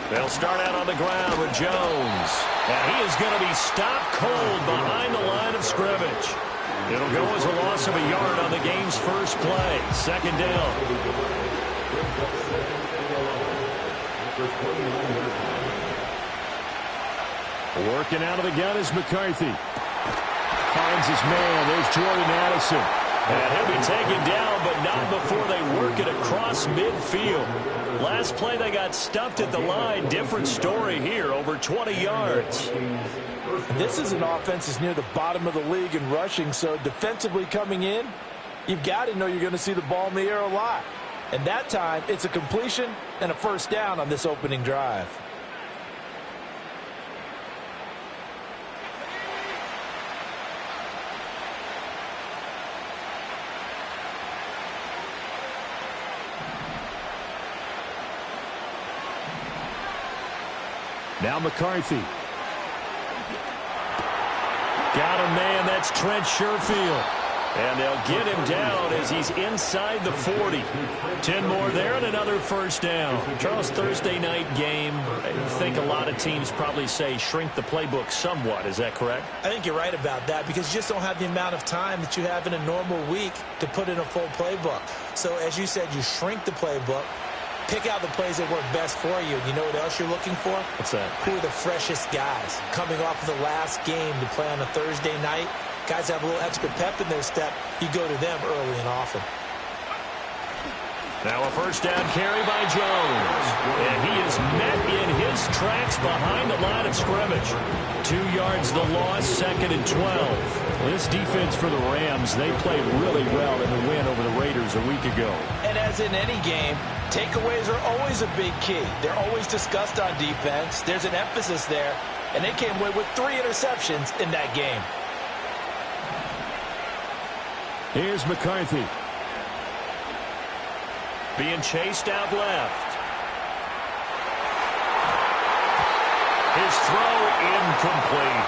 They'll start out on the ground with Jones. And he is going to be stopped cold behind the line of scrimmage. It'll go as a loss of a yard on the game's first play. Second down. Working out of the gun is McCarthy. Finds his man. There's Jordan Addison. And he'll be taken down, but not before they work it across midfield. Last play they got stuffed at the line. Different story here, over 20 yards. This is an offense that's near the bottom of the league in rushing, so defensively coming in, you've got to know you're going to see the ball in the air a lot. And that time, it's a completion and a first down on this opening drive. Now McCarthy. Got him, man. That's Trent Sherfield. And they'll get him down as he's inside the 40. 10 more there and another first down. Charles, Thursday night game. I think a lot of teams probably say shrink the playbook somewhat. Is that correct? I think you're right about that because you just don't have the amount of time that you have in a normal week to put in a full playbook. So as you said, you shrink the playbook. Pick out the plays that work best for you. And you know what else you're looking for? What's that? Who are the freshest guys? Coming off of the last game to play on a Thursday night, guys have a little extra pep in their step. You go to them early and often. Now a first down carry by Jones. And he is met in his tracks behind the line of scrimmage. 2 yards the loss, second and 12. This defense for the Rams, they played really well in the win over the Raiders a week ago. And as in any game, takeaways are always a big key. They're always discussed on defense. There's an emphasis there. And they came away with 3 interceptions in that game. Here's McCarthy. Being chased out left. His throw incomplete.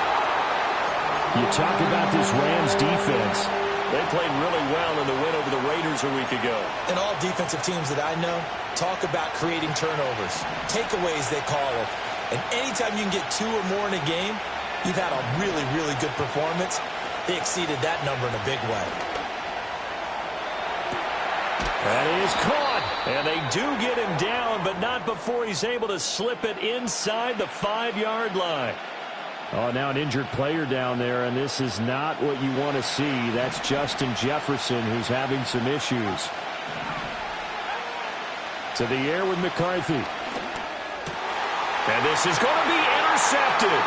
You talk about this Rams defense. They played really well in the win over the Raiders a week ago. And all defensive teams that I know talk about creating turnovers. Takeaways, they call them. And anytime you can get 2 or more in a game, you've had a really, really good performance. They exceeded that number in a big way. That is caught. And they do get him down, but not before he's able to slip it inside the 5-yard line. Oh, now an injured player down there, and this is not what you want to see. That's Justin Jefferson, who's having some issues. To the air with McCarthy. And this is going to be intercepted.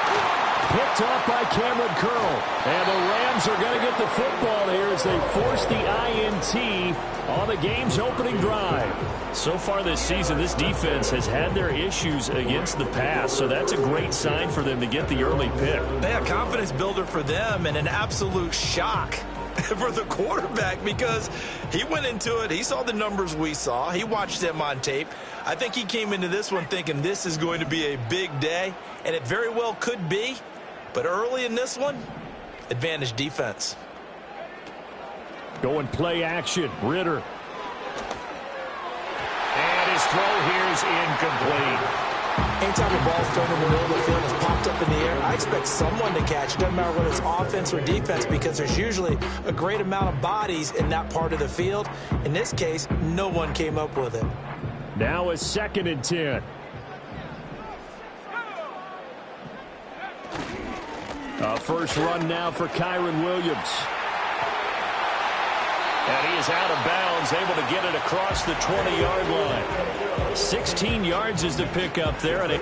Picked off by Cameron Curl. And the Rams are going to get the football here as they force the INT on the game's opening drive. So far this season, this defense has had their issues against the pass, so that's a great sign for them to get the early pick. Yeah, confidence builder for them and an absolute shock for the quarterback because he went into it. He saw the numbers we saw. He watched them on tape. I think he came into this one thinking this is going to be a big day, and it very well could be. But early in this one, advantage defense. Going play action. Ritter. And his throw here is incomplete. Anytime the ball's thrown in the middle of the field and is popped up in the air, I expect someone to catch it. Doesn't matter whether it's offense or defense because there's usually a great amount of bodies in that part of the field. In this case, no one came up with it. Now a 2nd and 10. First run now for Kyren Williams. And he is out of bounds, able to get it across the 20-yard line. 16 yards is the pickup there. And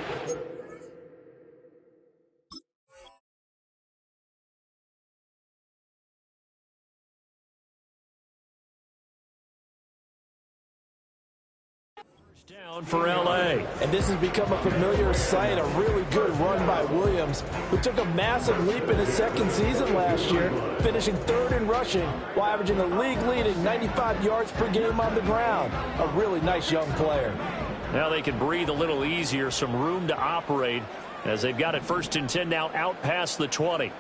down for L.A. And this has become a familiar sight, a really good run by Williams, who took a massive leap in his second season last year, finishing 3rd in rushing while averaging a league-leading 95 yards per game on the ground. A really nice young player. Now they can breathe a little easier, some room to operate as they've got it 1st and 10 now out past the 20.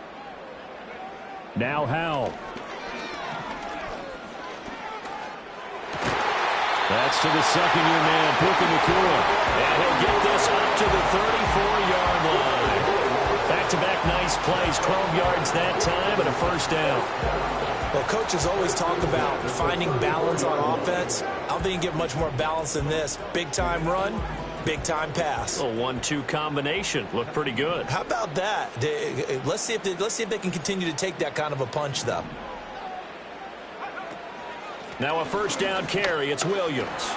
Now Howell. That's to the second-year man, Puka Nacua. And he'll get this up to the 34-yard line. Back-to-back nice plays, 12 yards that time, and a first down. Well, coaches always talk about finding balance on offense. I don't think you get much more balance than this. Big-time run, big-time pass. A 1-2 combination. Looked pretty good. How about that? Let's see if they can continue to take that kind of a punch, though. Now a first down carry. It's Williams.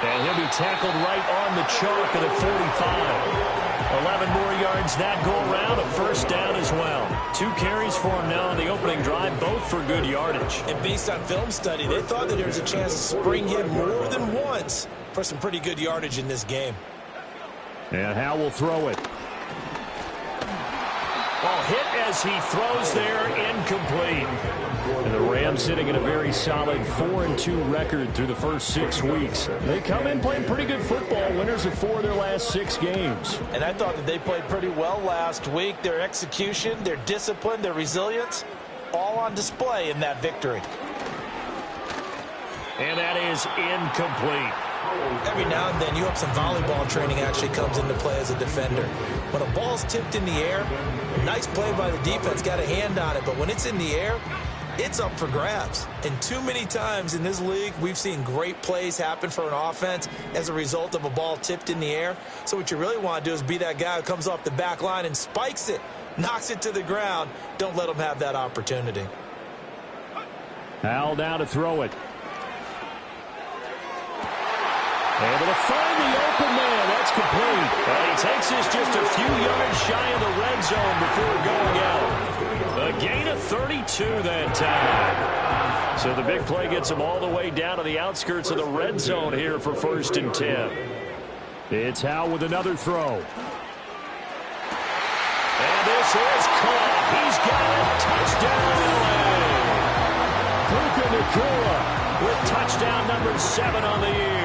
And he'll be tackled right on the chalk at the 45. 11 more yards that go around. A first down as well. 2 carries for him now on the opening drive, both for good yardage. And based on film study, they thought that there was a chance to spring him more than once for some pretty good yardage in this game. And Howe will throw it. Ball hit as he throws there, incomplete. And the Rams sitting in a very solid 4-2 record through the first 6 weeks. They come in playing pretty good football, winners of 4 of their last 6 games. And I thought that they played pretty well last week. Their execution, their discipline, their resilience, all on display in that victory. And that is incomplete. Every now and then, you hope some volleyball training actually comes into play as a defender. When a ball's tipped in the air, nice play by the defense, got a hand on it, but when it's in the air, it's up for grabs. And too many times in this league, we've seen great plays happen for an offense as a result of a ball tipped in the air. So what you really want to do is be that guy who comes off the back line and spikes it, knocks it to the ground. Don't let them have that opportunity. Howell down to throw it. Able to find the open man. That's complete. And he takes this just a few yards shy of the red zone before going out. A gain of 32 that time. So the big play gets him all the way down to the outskirts of the red zone here for 1st and 10. It's Howe with another throw. And this is caught. He's got a touchdown. Puka Nacua with touchdown number 7 on the year.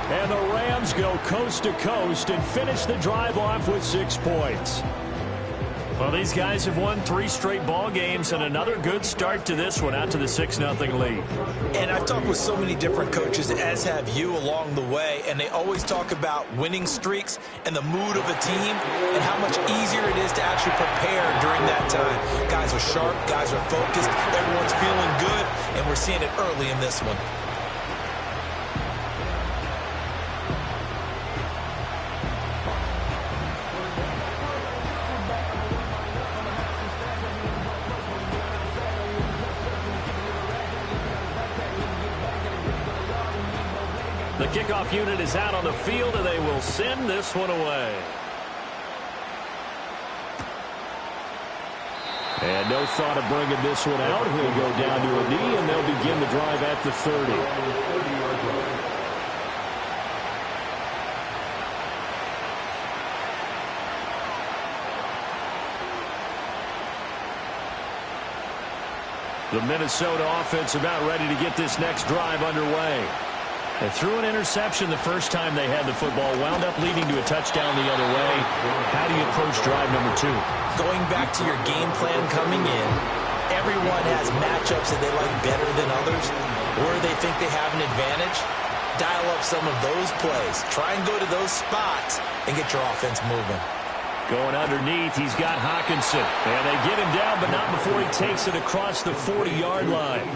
And the Rams go coast to coast and finish the drive off with 6 points. Well, these guys have won 3 straight ball games and another good start to this one out to the 6-0 lead. And I've talked with so many different coaches, as have you, along the way, and they always talk about winning streaks and the mood of a team and how much easier it is to actually prepare during that time. Guys are sharp, guys are focused, everyone's feeling good, and we're seeing it early in this one. The kickoff unit is out on the field, and they will send this one away. And no thought of bringing this one out. He'll go down to a knee, and they'll begin the drive at the 30. The Minnesota offense about ready to get this next drive underway. They threw an interception the first time they had the football, wound up leading to a touchdown the other way. How do you approach drive number 2? Going back to your game plan coming in, everyone has matchups that they like better than others, or they think they have an advantage. Dial up some of those plays. Try and go to those spots and get your offense moving. Going underneath, he's got Hawkinson. And they get him down, but not before he takes it across the 40-yard line.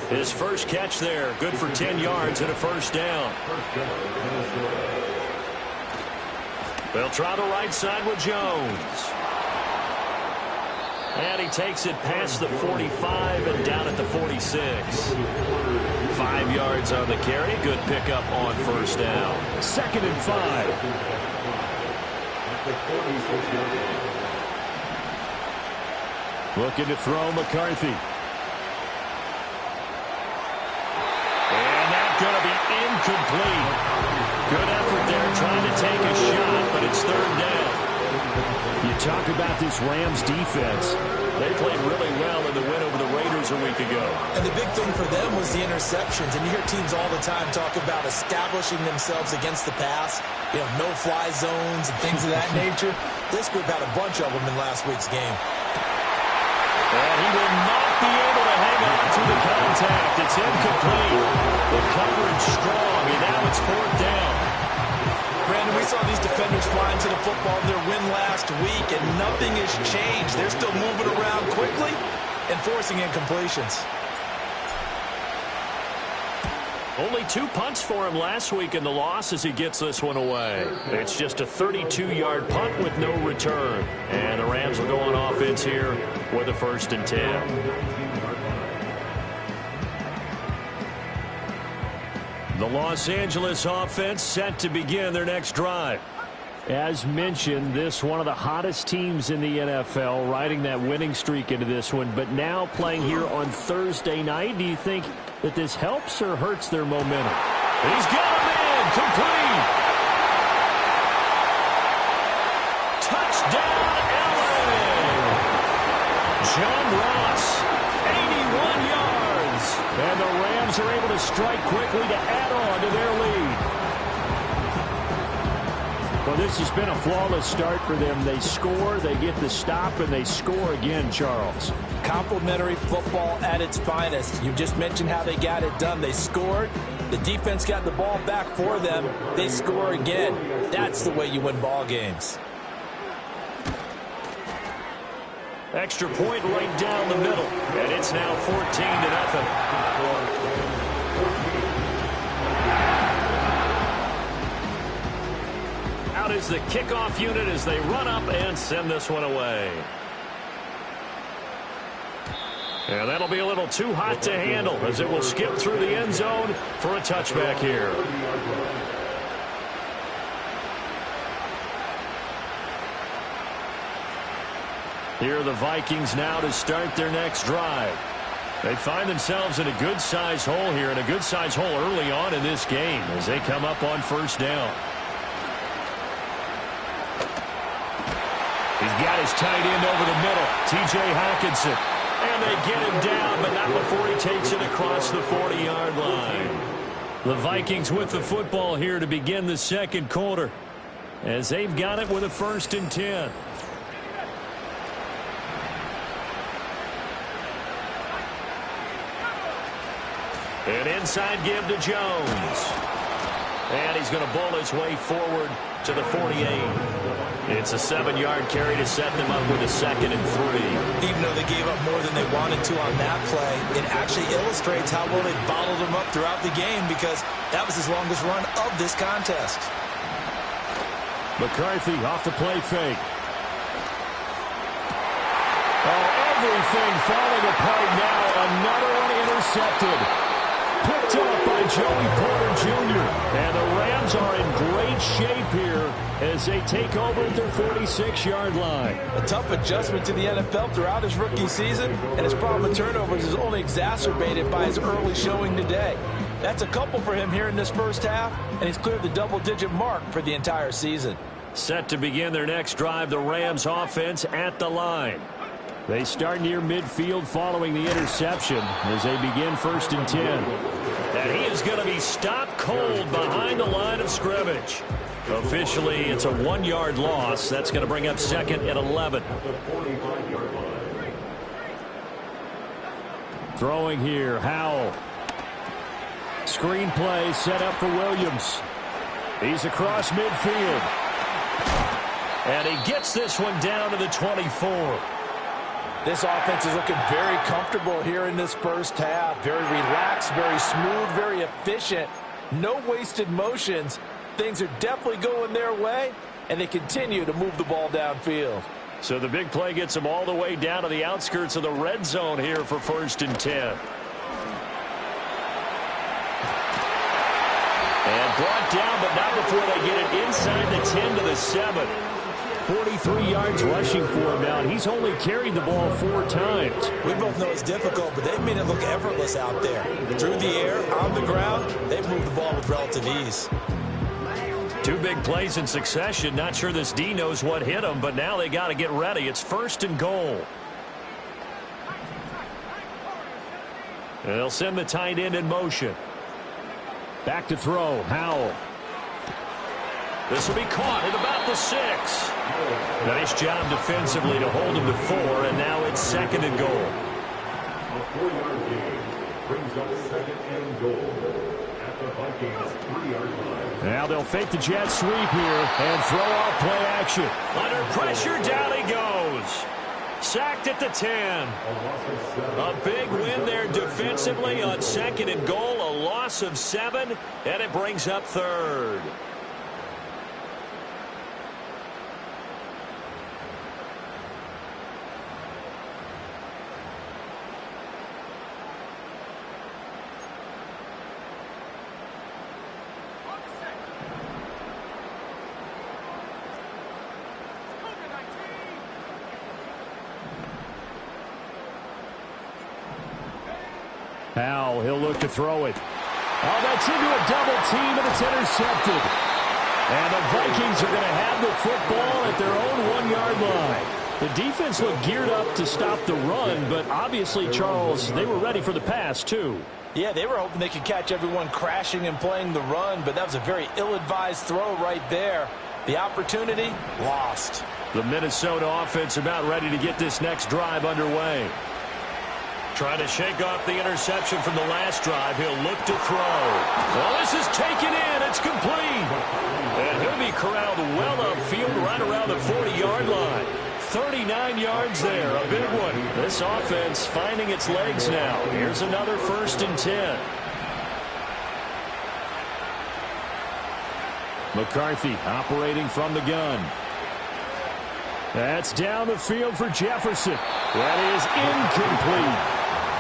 His first catch there, good for 10 yards and a first down. They'll try the right side with Jones. And he takes it past the 45 and down at the 46. 5 yards on the carry. Good pickup on first down. 2nd and 5. Looking to throw McCarthy. And that's going to be incomplete. Good effort there trying to take a shot, but it's 3rd down. You talk about this Rams defense. They played really well in the win over the Raiders a week ago. And the big thing for them was the interceptions. And you hear teams all the time talk about establishing themselves against the pass. You know, no-fly zones and things of that nature. This group had a bunch of them in last week's game. And he will not be able to hang on through the contact. It's incomplete. The coverage strong, and now it's 4th down. Brandon, we saw these defenders flying to the football in their win last week, and nothing has changed. They're still moving around quickly and forcing incompletions. Only 2 punts for him last week in the loss as he gets this one away. It's just a 32-yard punt with no return. And the Rams will go on offense here with a 1st and 10. The Los Angeles offense set to begin their next drive. As mentioned, this one of the hottest teams in the NFL, riding that winning streak into this one, but now playing here on Thursday night. Do you think that this helps or hurts their momentum? He's got him in, complete. Touchdown, LA. John Ross, 81 yards. And the Rams are able to strike quickly to add on to their lead. Well, this has been a flawless start for them. They score, they get the stop, and they score again, Charles. Complimentary football at its finest. You just mentioned how they got it done. They scored. The defense got the ball back for them. They score again. That's the way you win ball games. Extra point right down the middle, and it's now 14-0. Out is the kickoff unit as they run up and send this one away. And that'll be a little too hot to handle as it will skip through the end zone for a touchback here. Here are the Vikings now to start their next drive. They find themselves in a good-sized hole here, and a good-sized hole early on in this game as they come up on 1st down. He's got his tight end over the middle, T.J. Hockenson. And they get him down, but not before he takes it across the 40-yard line. The Vikings with the football here to begin the 2nd quarter, as they've got it with a 1st and 10. An inside give to Jones. And he's going to bowl his way forward to the 48. It's a 7-yard carry to set them up with a 2nd and 3. Even though they gave up more than they wanted to on that play, it actually illustrates how well they bottled them up throughout the game, because that was his longest run of this contest. McCarthy off the play fake. Oh, everything falling apart now. Another one intercepted. Picked up by Joey Porter Jr. And the Rams are in great shape here as they take over at their 46-yard line. A tough adjustment to the NFL throughout his rookie season, and his problem with turnovers is only exacerbated by his early showing today. That's a couple for him here in this first half, and he's cleared the double-digit mark for the entire season. Set to begin their next drive, the Rams offense at the line. They start near midfield following the interception as they begin 1st and 10. And he is going to be stopped cold behind the line of scrimmage. Officially, it's a 1-yard loss. That's going to bring up 2nd and 11. Throwing here, Howell. Screen play set up for Williams. He's across midfield. And he gets this one down to the 24. This offense is looking very comfortable here in this first half. Very relaxed, very smooth, very efficient. No wasted motions. Things are definitely going their way, and they continue to move the ball downfield. So the big play gets them all the way down to the outskirts of the red zone here for 1st and 10. And brought down, but not before they get it inside the 10 to the 7. 43 yards rushing for him now, and he's only carried the ball 4 times. We both know it's difficult, but they've made it look effortless out there. Through the air, on the ground, they've moved the ball with relative ease. 2 big plays in succession. Not sure this D knows what hit him, but now they got to get ready. It's 1st and goal. And they'll send the tight end in motion. Back to throw, Howell. This will be caught at about the 6. Nice job defensively to hold him to 4, and now it's 2nd and goal. A 4-yard gain brings up 2nd and goal at the Vikings 3-yard line. Now they'll fake the jet sweep here and throw off play action. Under pressure, down he goes. Sacked at the 10. A big win there defensively on 2nd and goal. A loss of 7, and it brings up 3rd. Powell, he'll look to throw it. Oh, that's into a double team, and it's intercepted. And the Vikings are going to have the football at their own 1-yard line. The defense looked geared up to stop the run, but obviously, Charles, they were ready for the pass, too. Yeah, they were hoping they could catch everyone crashing and playing the run, but that was a very ill-advised throw right there. The opportunity, lost. The Minnesota offense about ready to get this next drive underway. Trying to shake off the interception from the last drive. He'll look to throw. Well, this is taken in. It's complete. And he'll be corralled well upfield right around the 40-yard line. 39 yards there. A big one. This offense finding its legs now. Here's another 1st and 10. McCarthy operating from the gun. That's down the field for Jefferson. That is incomplete.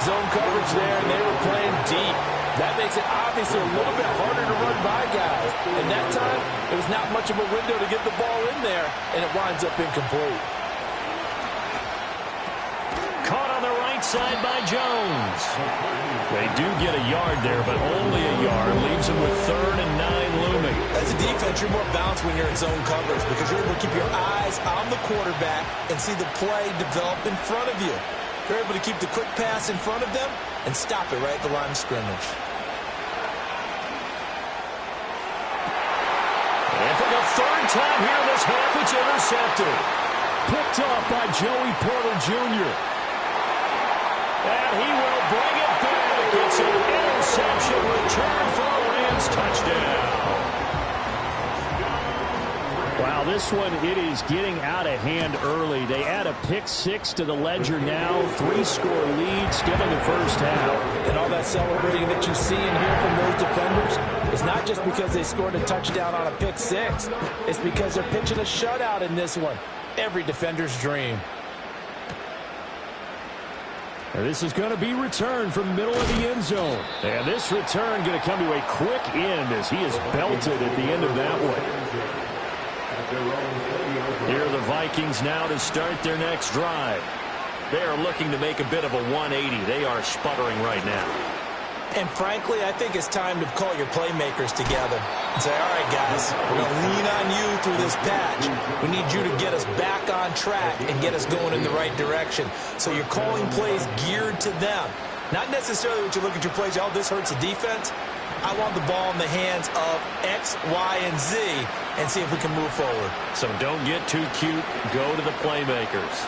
Zone coverage there, and they were playing deep. That makes it obviously a little bit harder to run by guys. And that time, it was not much of a window to get the ball in there, and it winds up incomplete. Caught on the right side by Jones. They do get a yard there, but only a yard. Leaves them with 3rd and 9 looming. As a defense, you're more balanced when you're in zone coverage because you're able to keep your eyes on the quarterback and see the play develop in front of you. You're able to keep the quick pass in front of them and stop it right at the line of scrimmage. And for the 3rd time here in this half, it's intercepted. Picked off by Joey Porter Jr. And he will bring it back. It's an interception return for a Rams touchdown. Wow, this one, it is getting out of hand early. They add a pick 6 to the ledger now. 3-score lead still in the first half. And all that celebrating that you see and hear from those defenders is not just because they scored a touchdown on a pick 6. It's because they're pitching a shutout in this one. Every defender's dream. And this is going to be returned from the middle of the end zone. And this return going to come to a quick end as he is belted at the end of that one. Here are the Vikings now to start their next drive. They are looking to make a bit of a 180. They are sputtering right now. And frankly, I think it's time to call your playmakers together and say, all right, guys, we're going to lean on you through this patch. We need you to get us back on track and get us going in the right direction. So you're calling plays geared to them. Not necessarily what you look at your plays, oh, this hurts the defense. I want the ball in the hands of X, Y, and Z and see if we can move forward. So don't get too cute. Go to the playmakers.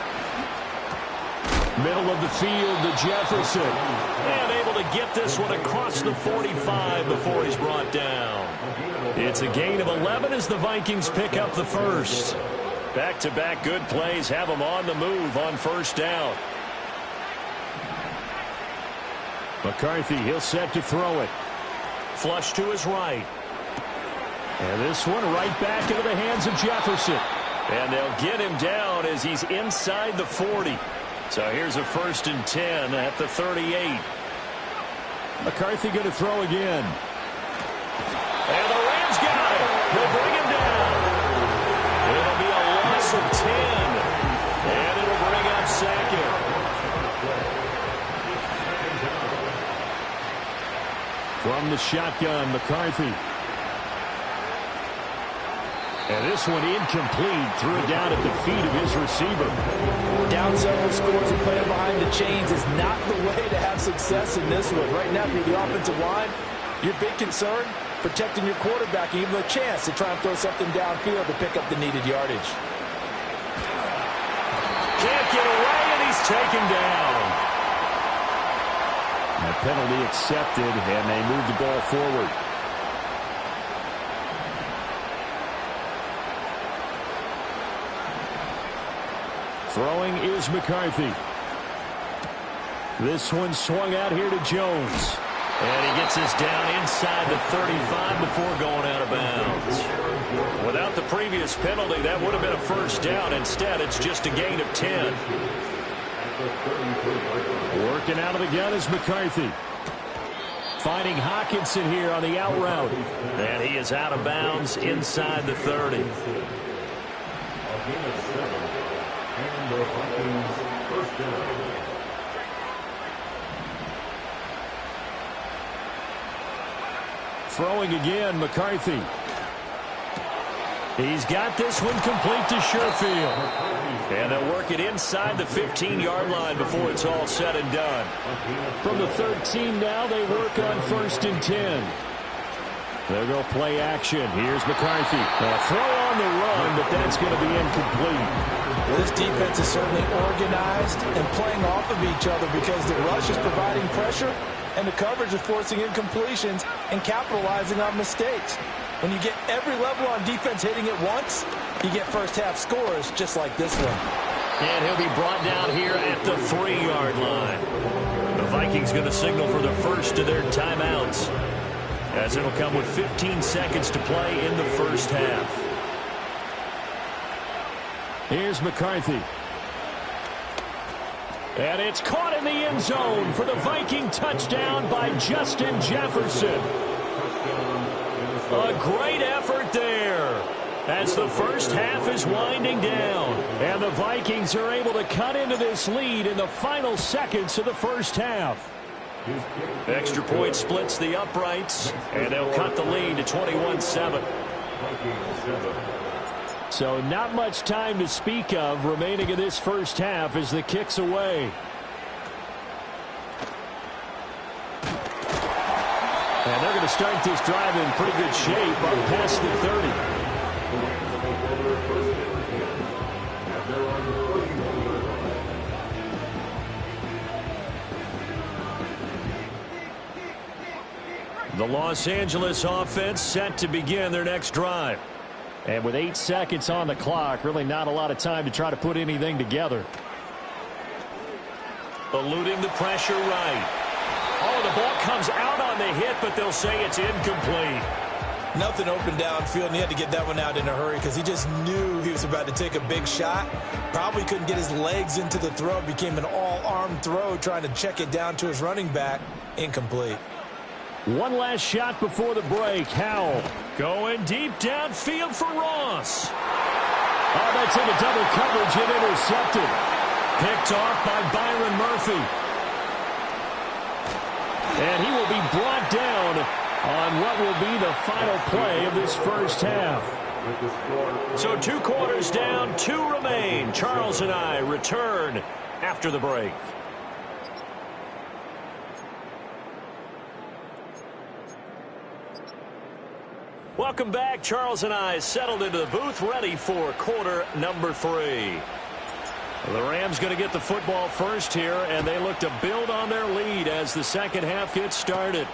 Middle of the field to Jefferson. And able to get this one across the 45 before he's brought down. It's a gain of 11 as the Vikings pick up the first. Back-to-back good plays have them on the move on 1st down. McCarthy, he'll set to throw it. Flush to his right. And this one right back into the hands of Jefferson. And they'll get him down as he's inside the 40. So here's a 1st and 10 at the 38. McCarthy going to throw again. And the Rams got it. They'll bring him down. It'll be a loss of 10. And it'll bring up 2nd. From the shotgun, McCarthy. And this one incomplete. Threw it down at the feet of his receiver. Down several scores and playing behind the chains is not the way to have success in this one. Right now, if you're the offensive line, Your big concern, protecting your quarterback and give him a chance to try and throw something downfield to pick up the needed yardage. Can't get away, and he's taken down. A penalty accepted, and they move the ball forward. Throwing is McCarthy. This one swung out here to Jones. And he gets this down inside the 35 before going out of bounds. Without the previous penalty, that would have been a first down. Instead, it's just a gain of 10. Working out of the gun is McCarthy. Finding Hawkinson here on the out route. And he is out of bounds inside the 30. And the Vikings first down. Throwing again, McCarthy. He's got this one complete to Sherfield. And they'll work it inside the 15-yard line before it's all said and done. From the 13 now, they work on 1st and 10. They'll go play action. Here's McCarthy. A throw on the run, but that's going to be incomplete. Well, this defense is certainly organized and playing off of each other because the rush is providing pressure and the coverage is forcing incompletions and capitalizing on mistakes. When you get every level on defense hitting it once, you get first-half scores just like this one. And he'll be brought down here at the 3-yard line. The Vikings going to signal for the first of their timeouts, as it'll come with 15 seconds to play in the first half. Here's McCarthy. And it's caught in the end zone for the Viking touchdown by Justin Jefferson. A great effort there as the first half is winding down. And the Vikings are able to cut into this lead in the final seconds of the first half. Extra point splits the uprights, and they'll cut the lead to 21-7. So not much time to speak of remaining in this first half as the kick's away. And they're going to start this drive in pretty good shape up past the 30. The Los Angeles offense set to begin their next drive. And with 8 seconds on the clock, really not a lot of time to try to put anything together. Eluding the pressure right. Oh, the ball comes out on the hit, but they'll say it's incomplete. Nothing open downfield, and he had to get that one out in a hurry because he just knew he was about to take a big shot. Probably couldn't get his legs into the throw. Became an all-arm throw trying to check it down to his running back. Incomplete. One last shot before the break. Howell going deep downfield for Ross. Oh, that's into double coverage and intercepted. Picked off by Byron Murphy. And he will be brought down on what will be the final play of this first half. So 2 quarters down, 2 remain. Charles and I return after the break. Welcome back. Charles and I settled into the booth, ready for quarter number 3. The Rams going to get the football first here, and they look to build on their lead as the second half gets started.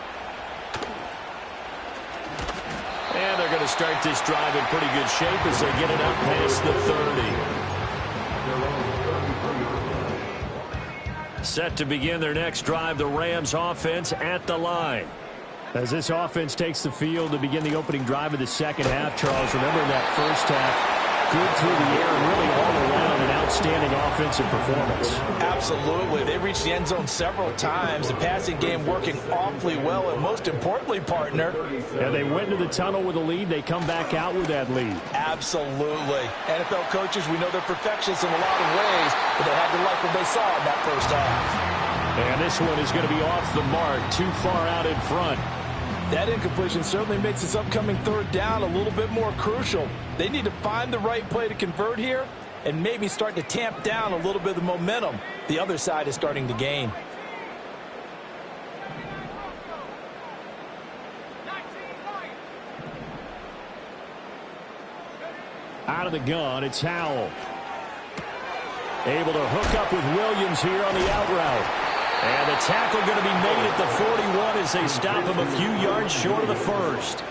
And they're going to start this drive in pretty good shape as they get it up past the 30. Set to begin their next drive, the Rams offense at the line. As this offense takes the field to begin the opening drive of the second half, Charles, remember in that first half, good through the air and really all around an outstanding offensive performance. Absolutely. They reached the end zone several times. The passing game working awfully well, and most importantly, partner. And they went into the tunnel with a lead. They come back out with that lead. Absolutely. NFL coaches, we know they're perfectionists in a lot of ways, but they had to like what they saw in that first half. And this one is going to be off the mark, too far out in front. That incompletion certainly makes this upcoming third down a little bit more crucial. They need to find the right play to convert here and maybe start to tamp down a little bit of the momentum the other side is starting to gain. Out of the gun, it's Howell. Able to hook up with Williams here on the out route. And the tackle going to be made at the 41 as they stop him a few yards short of the first.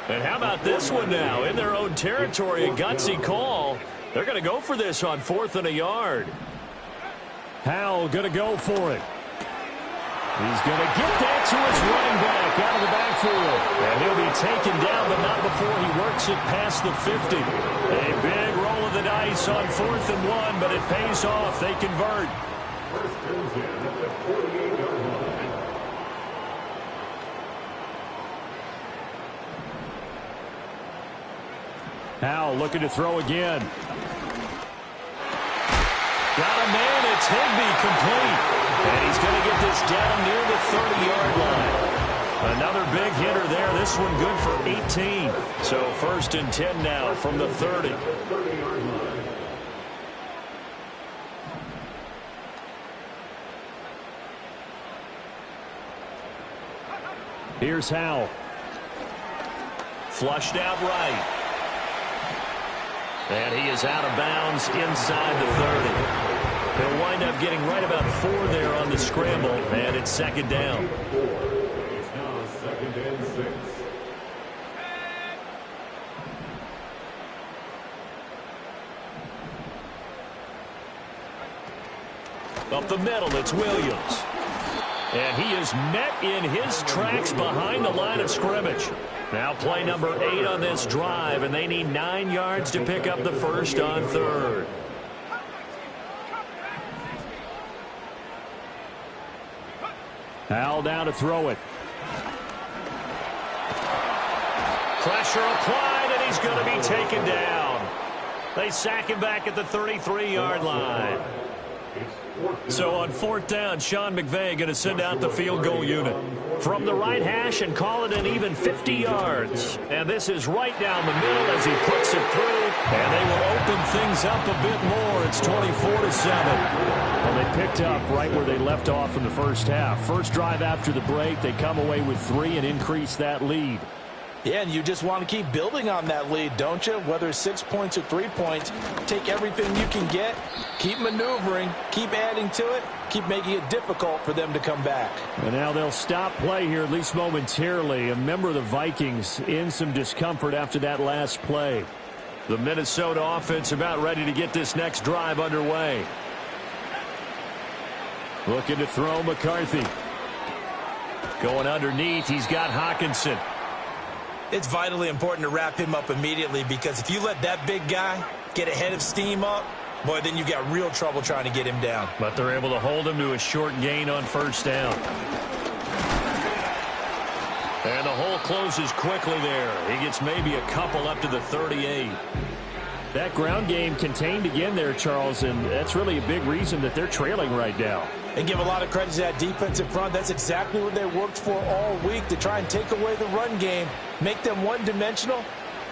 And how about this one now? In their own territory, a gutsy call. They're going to go for this on 4th and a yard. Howell going to go for it. He's going to get that to his running back out of the backfield. And he'll be taken down, but not before he works it past the 50. A big roll of the dice on 4th and 1, but it pays off. They convert. First turns in at the 48-yard line. Howell looking to throw again. Got a man. It's Higbee, complete. And he's going to get this down near the 30-yard line. Another big hitter there. This one good for 18. So 1st and 10 now from the 30. Here's Howell. Flushed out right. And he is out of bounds inside the 30. He'll wind up getting right about 4 there on the scramble, and it's 2nd down. It's now 2nd and 6. Up the middle, it's Williams. And he is met in his tracks behind the line of scrimmage. Now play number 8 on this drive, and they need 9 yards to pick up the first on 3rd. Howell down to throw it. Pressure applied, and he's going to be taken down. They sack him back at the 33-yard line. So on 4th down, Sean McVay going to send out the field goal unit from the right hash and call it an even 50 yards. And this is right down the middle as he puts it through. And they will open things up a bit more. It's 24-7. Well, they picked up right where they left off in the first half. First drive after the break, they come away with 3 and increase that lead. Yeah, and you just want to keep building on that lead, don't you? Whether it's 6 points or 3 points, take everything you can get, keep maneuvering, keep adding to it, keep making it difficult for them to come back. And now they'll stop play here, at least momentarily. A member of the Vikings in some discomfort after that last play. The Minnesota offense about ready to get this next drive underway. Looking to throw McCarthy. Going underneath, he's got Hockenson. It's vitally important to wrap him up immediately, because if you let that big guy get a head of steam up, boy, then you've got real trouble trying to get him down. But they're able to hold him to a short gain on 1st down. And the hole closes quickly there. He gets maybe a couple up to the 38. That ground game contained again there, Charles, and that's really a big reason that they're trailing right now. And give a lot of credit to that defensive front. That's exactly what they worked for all week, to try and take away the run game, make them one-dimensional.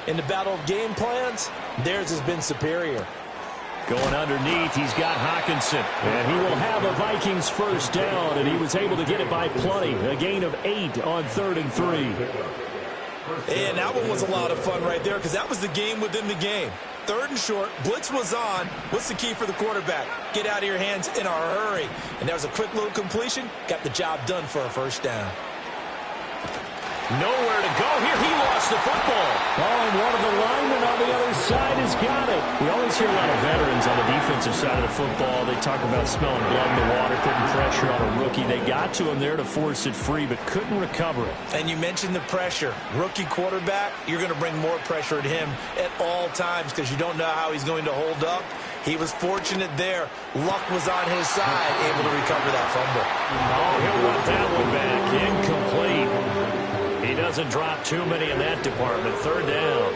In the battle of game plans, theirs has been superior. Going underneath, he's got Hockenson. And he will have a Vikings first down, and he was able to get it by plenty. A gain of 8 on 3rd and 3. And that one was a lot of fun right there, because that was the game within the game. 3rd and short, blitz was on. What's the key for the quarterback? Get out of your hands in a hurry. And there was a quick little completion. Got the job done for a first down. Nowhere to go here. He lost the football. Oh, and one of the linemen on the other side has got it. We always hear a lot of veterans on the defensive side of the football. They talk about smelling blood in the water, putting pressure on a rookie. They got to him there to force it free, but couldn't recover it. And you mentioned the pressure. Rookie quarterback, you're going to bring more pressure at him at all times, because you don't know how he's going to hold up. He was fortunate there. Luck was on his side, able to recover that fumble. Oh, he'll want that one back. Incomplete. He doesn't drop too many in that department. 3rd down.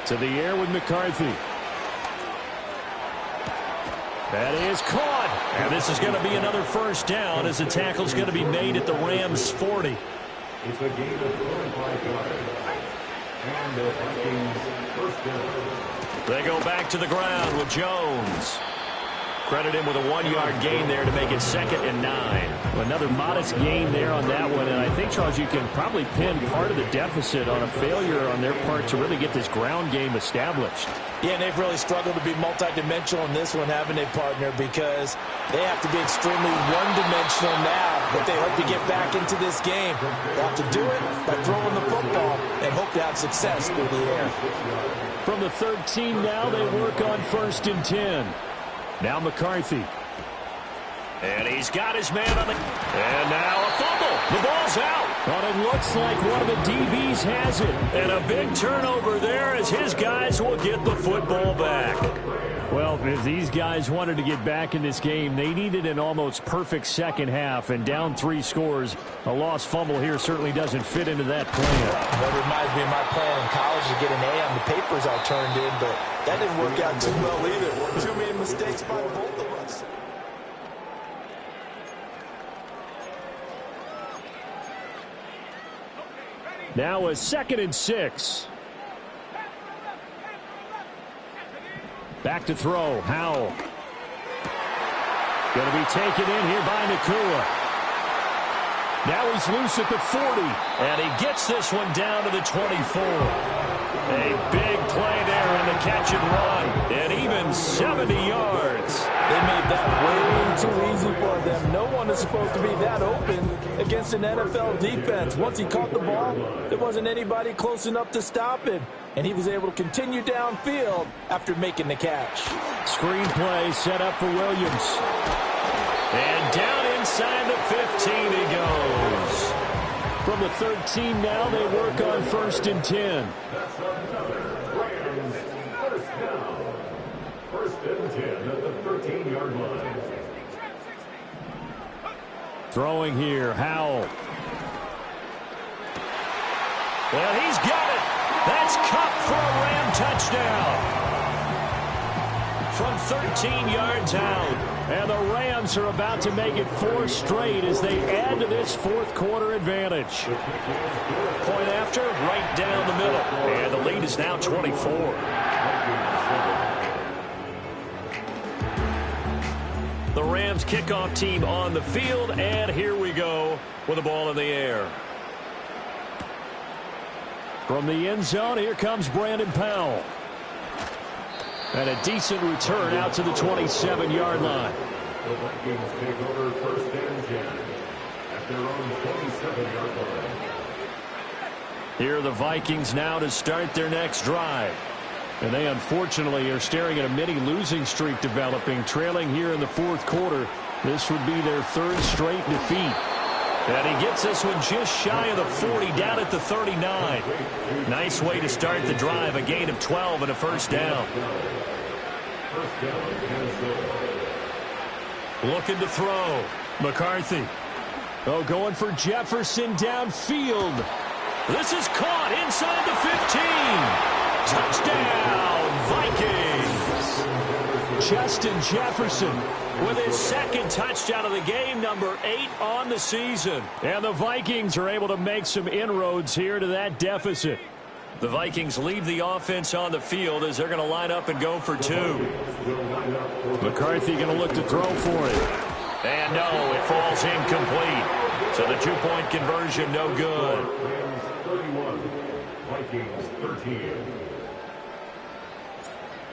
To the air with McCarthy. That is caught. And this is going to be another first down, as the tackle's going to be made at the Rams' 40. It's a gain of 45 yards. And the Vikings first down. They go back to the ground with Jones. Credit him with a 1-yard gain there to make it 2nd and 9. Another modest gain there on that one, and I think, Charles, you can probably pin part of the deficit on a failure on their part to really get this ground game established. Yeah, and they've really struggled to be multidimensional in this one, haven't they, partner? Because they have to be extremely one-dimensional now if they hope to get back into this game. They have to do it by throwing the football and hope to have success through the air. From the 13 now, they work on 1st and 10. Now McCarthy. And he's got his man on the... And now a fumble. The ball's out. But it looks like one of the DBs has it. And a big turnover there as his guys will get the football back. Well, if these guys wanted to get back in this game, they needed an almost perfect second half. And down 3 scores, a lost fumble here certainly doesn't fit into that plan. That reminds me of my plan in college to get an A on the papers I turned in, but that didn't work out too well either. Too many mistakes by both of us. Now a 2nd and 6. Back to throw. Howell. Going to be taken in here by Nakua. Now he's loose at the 40. And he gets this one down to the 24. A big play there in the catch and run. And even 70 yards. They made that way too easy for them. No one is supposed to be that open against an NFL defense. Once he caught the ball, there wasn't anybody close enough to stop him. And he was able to continue downfield after making the catch. Screen play set up for Williams. And down inside the 15 he goes. From the 13 now, they work on 1st and 10. First and 10 at the 13-yard line. Throwing here, Howell. Well, he's got it. That's Cup for a Ram touchdown. From 13 yards out. And the Rams are about to make it 4 straight as they add to this 4th quarter advantage. Point after, right down the middle. And the lead is now 24. The Rams kickoff team on the field, and here we go with the ball in the air. From the end zone, here comes Brandon Powell. And a decent return out to the 27-yard line. The Vikings take over 1st and 10 at their own 27-yard line. Here are the Vikings now to start their next drive. And they unfortunately are staring at a mini losing streak developing, trailing here in the 4th quarter. This would be their 3rd straight defeat. And he gets this one just shy of the 40, down at the 39. Nice way to start the drive, a gain of 12 and a 1st down. Looking to throw. McCarthy. Oh, going for Jefferson downfield. This is caught inside the 15. Touchdown, Vikings. Justin Jefferson with his 2nd touchdown of the game, number 8 on the season. And the Vikings are able to make some inroads here to that deficit. The Vikings leave the offense on the field as they're going to line up and go for 2. McCarthy going to look to throw for it. And no, it falls incomplete. So the 2-point conversion no good. 31, Vikings 13.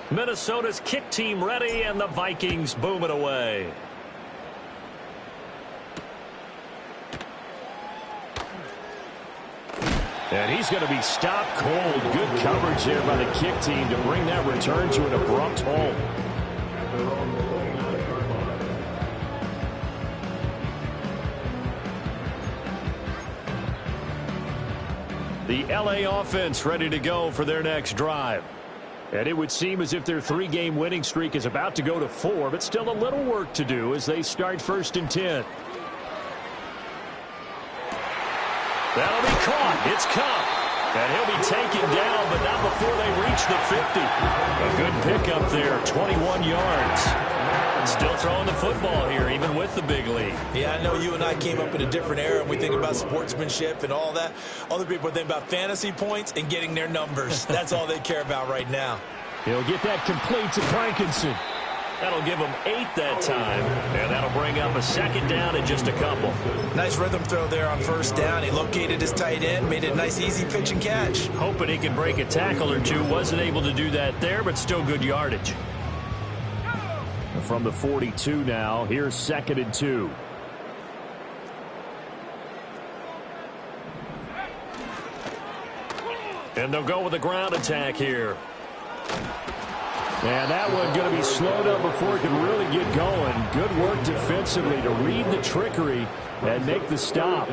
Minnesota's kick team ready, and the Vikings boom it away. And he's going to be stopped cold. Good coverage there by the kick team to bring that return to an abrupt halt. The LA offense ready to go for their next drive. And it would seem as if their 3-game winning streak is about to go to 4, but still a little work to do as they start 1st and 10. That'll be caught. It's Cup. And he'll be taken down, but not before they reach the 50. A good pickup there, 21 yards. Still throwing the football here, even with the big lead. Yeah, I know you and I came up in a different era, and we think about sportsmanship and all that. Other people think about fantasy points and getting their numbers. That's all they care about right now. He'll get that complete to Frankenson. That'll give them 8 that time, and that'll bring up a second down and just a couple. Nice rhythm throw there on first down. He located his tight end, made it a nice easy pitch and catch. Hoping he can break a tackle or two. Wasn't able to do that there, but still good yardage. From the 42 now, here's 2nd and 2. And they'll go with a ground attack here. And that one going to be slowed up before it can really get going. Good work defensively to read the trickery and make the stop.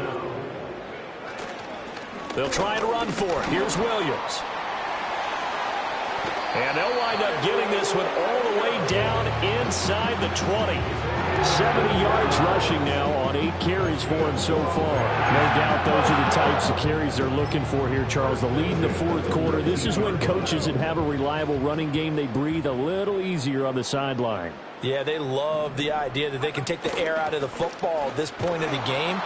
They'll try and run for it. Here's Williams. And they'll wind up getting this one all the way down inside the 20. 70 yards rushing now on 8 carries for him so far. No doubt those are the types of carries they're looking for here, Charles. The lead in the 4th quarter. This is when coaches that have a reliable running game, they breathe a little easier on the sideline. Yeah, they love the idea that they can take the air out of the football at this point of the game.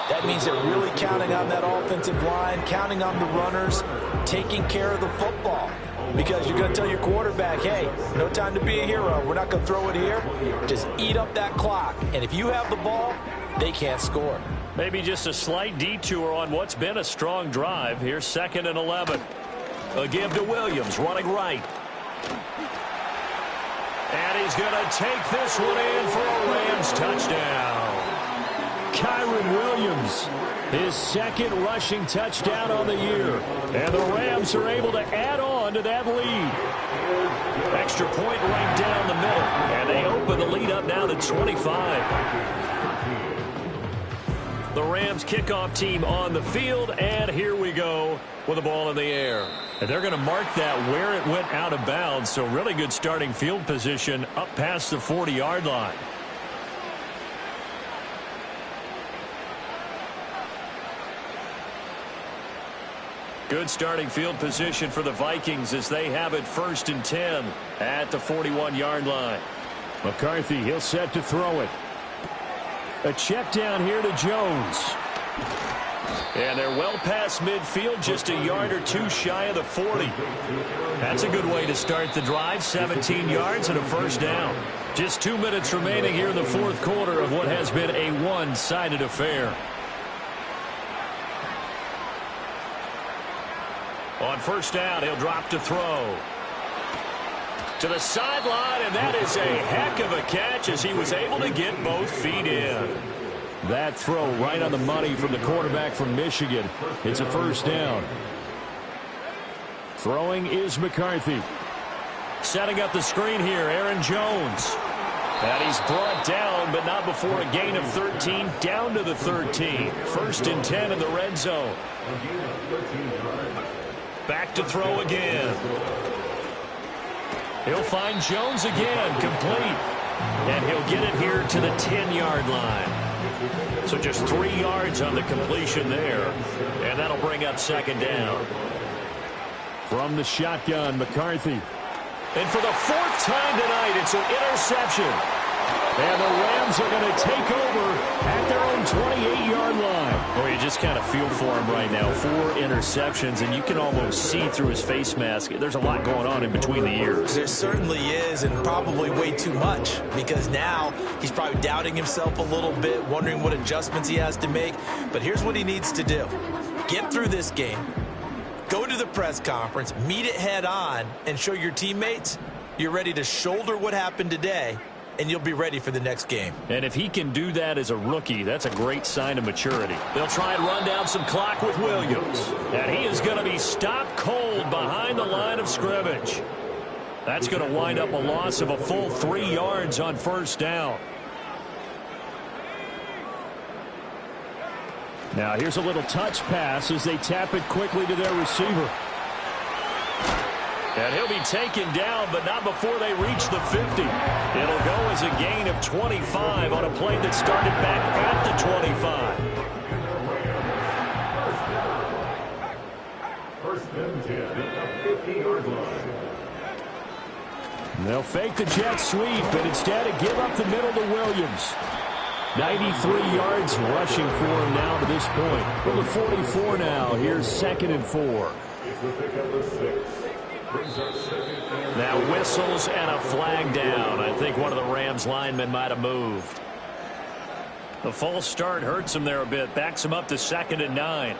That means they're really counting on that offensive line, counting on the runners, taking care of the football. Because you're going to tell your quarterback, hey, no time to be a hero. We're not going to throw it here. Just eat up that clock. And if you have the ball, they can't score. Maybe just a slight detour on what's been a strong drive. Here's 2nd and 11. A give to Williams, running right. And he's going to take this one in for a Rams touchdown. Kyron Williams, his 2nd rushing touchdown on the year. And the Rams are able to add on to that lead. Extra point right down the middle. And they open the lead up now to 25. The Rams kickoff team on the field. And here we go with the ball in the air. And they're going to mark that where it went out of bounds. So really good starting field position up past the 40-yard line. Good starting field position for the Vikings as they have it 1st and 10 at the 41-yard line. McCarthy, he'll set to throw it. A check down here to Jones. And they're well past midfield, just a yard or two shy of the 40. That's a good way to start the drive. 17 yards and a first down. Just 2 minutes remaining here in the 4th quarter of what has been a one-sided affair. On first down, he'll drop to throw. To the sideline, and that is a heck of a catch as he was able to get both feet in. That throw right on the money from the quarterback from Michigan. It's a first down. Throwing is McCarthy. Setting up the screen here, Aaron Jones. And he's brought down, but not before a gain of 13, down to the 13. 1st and 10 in the red zone. Back to throw again. He'll find Jones again, complete. And he'll get it here to the 10-yard line. So just 3 yards on the completion there. And that'll bring up 2nd down. From the shotgun, McCarthy. And for the 4th time tonight, it's an interception. And the Rams are going to take over at their own 28-yard line. Oh, you just kind of feel for him right now. 4 interceptions, and you can almost see through his face mask. There's a lot going on in between the ears. There certainly is, and probably way too much, because now he's probably doubting himself a little bit, wondering what adjustments he has to make. But here's what he needs to do. Get through this game. Go to the press conference, meet it head on, and show your teammates you're ready to shoulder what happened today, and you'll be ready for the next game. And if he can do that as a rookie, that's a great sign of maturity. They'll try and run down some clock with Williams. And he is going to be stopped cold behind the line of scrimmage. That's going to wind up a loss of a full 3 yards on first down. Now here's a little touch pass as they tap it quickly to their receiver. And he'll be taken down, but not before they reach the 50. It'll go as a gain of 25 on a play that started back at the 25. First and 10 at the 50-yard line. They'll fake the jet sweep, and instead give up the middle to Williams. 93 yards rushing for him now to this point. From the 44 now, here's 2nd and 4. It's the pick up of 6. Brings up second and Now whistles and a flag down. I think one of the Rams linemen might have moved. The false start hurts him there a bit. Backs him up to 2nd and 9.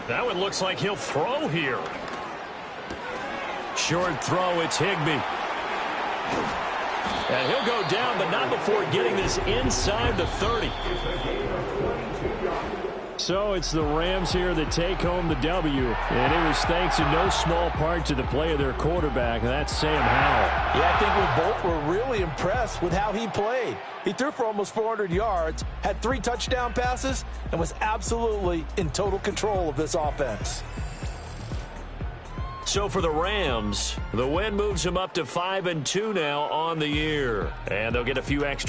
That one looks like he'll throw here. Short throw, it's Higbee. And he'll go down, but not before getting this inside the 30. So it's the Rams here that take home the W. And it was thanks in no small part to the play of their quarterback, and that's Sam Howell. Yeah, I think we both were really impressed with how he played. He threw for almost 400 yards, had 3 touchdown passes, and was absolutely in total control of this offense. So for the Rams, the win moves them up to 5-2 now on the year. And they'll get a few extra